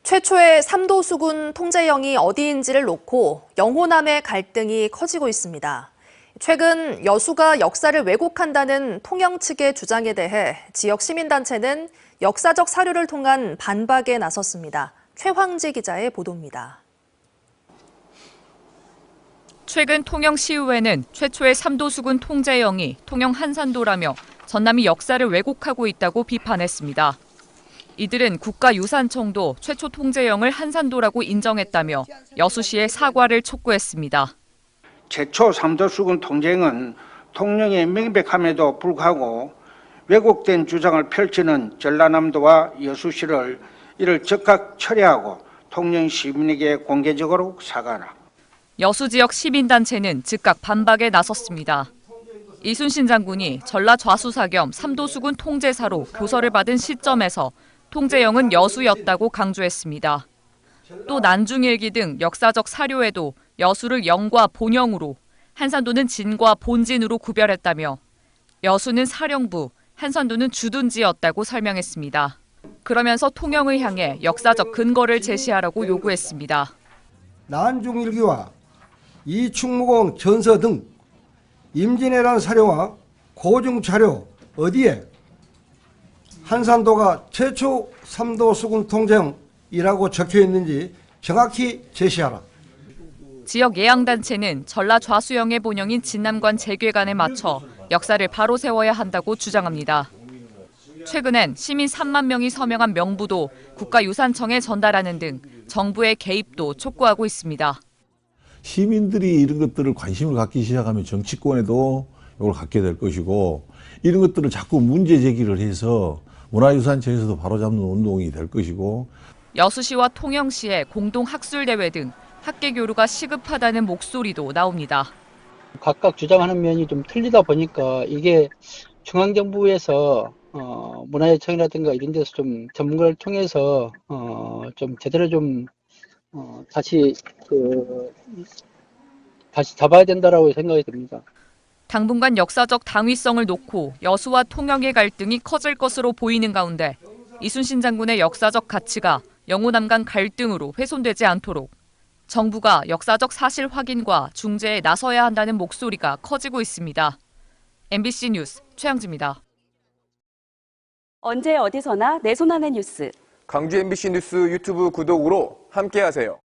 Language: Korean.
최초의 삼도수군 통제령이 어디인지를 놓고 영호남의 갈등이 커지고 있습니다. 최근 여수가 역사를 왜곡한다는 통영 측의 주장에 대해 지역 시민단체는 역사적 사료를 통한 반박에 나섰습니다. 최황지 기자의 보도입니다. 최근 통영시의회는 최초의 삼도수군 통제령이 통영 한산도라며 전남이 역사를 왜곡하고 있다고 비판했습니다. 이들은 국가유산청도 최초 통제령을 한산도라고 인정했다며 여수시의 사과를 촉구했습니다. 최초 삼도수군 통제령은 통영의 명백함에도 불구하고 왜곡된 주장을 펼치는 전라남도와 여수시를 이를 즉각 철회하고 통영 시민에게 공개적으로 사과하라. 여수 지역 시민단체는 즉각 반박에 나섰습니다. 이순신 장군이 전라 좌수사 겸 삼도수군 통제사로 교서를 받은 시점에서 통제령은 여수였다고 강조했습니다. 또 난중일기 등 역사적 사료에도 여수를 영과 본영으로, 한산도는 진과 본진으로 구별했다며 여수는 사령부, 한산도는 주둔지였다고 설명했습니다. 그러면서 통영을 향해 역사적 근거를 제시하라고 요구했습니다. 난중일기와 이충무공 전서 등 임진왜란 사료와 고증 자료 어디에 한산도가 최초 삼도수군 통제령이라고 적혀 있는지 정확히 제시하라. 지역 예양단체는 전라 좌수영의 본영인 진남관 재괴관에 맞춰 역사를 바로 세워야 한다고 주장합니다. 최근엔 시민 3만 명이 서명한 명부도 국가유산청에 전달하는 등 정부의 개입도 촉구하고 있습니다. 시민들이 이런 것들을 관심을 갖기 시작하면 정치권에도 이걸 갖게 될 것이고, 이런 것들을 자꾸 문제 제기를 해서 문화유산청에서도 바로잡는 운동이 될 것이고, 여수시와 통영시의 공동 학술대회 등 학계 교류가 시급하다는 목소리도 나옵니다. 각각 주장하는 면이 좀 틀리다 보니까 이게 중앙정부에서 문화유청이라든가 이런 데서 좀 전문가를 통해서 좀 제대로 좀 다시 잡아야 된다라고 생각이 듭니다. 당분간 역사적 당위성을 놓고 여수와 통영의 갈등이 커질 것으로 보이는 가운데 이순신 장군의 역사적 가치가 영호남 간 갈등으로 훼손되지 않도록 정부가 역사적 사실 확인과 중재에 나서야 한다는 목소리가 커지고 있습니다. MBC 뉴스 최양지입니다. 언제 어디서나 내 손 안의 뉴스. 광주 MBC 뉴스 유튜브 구독으로 함께하세요.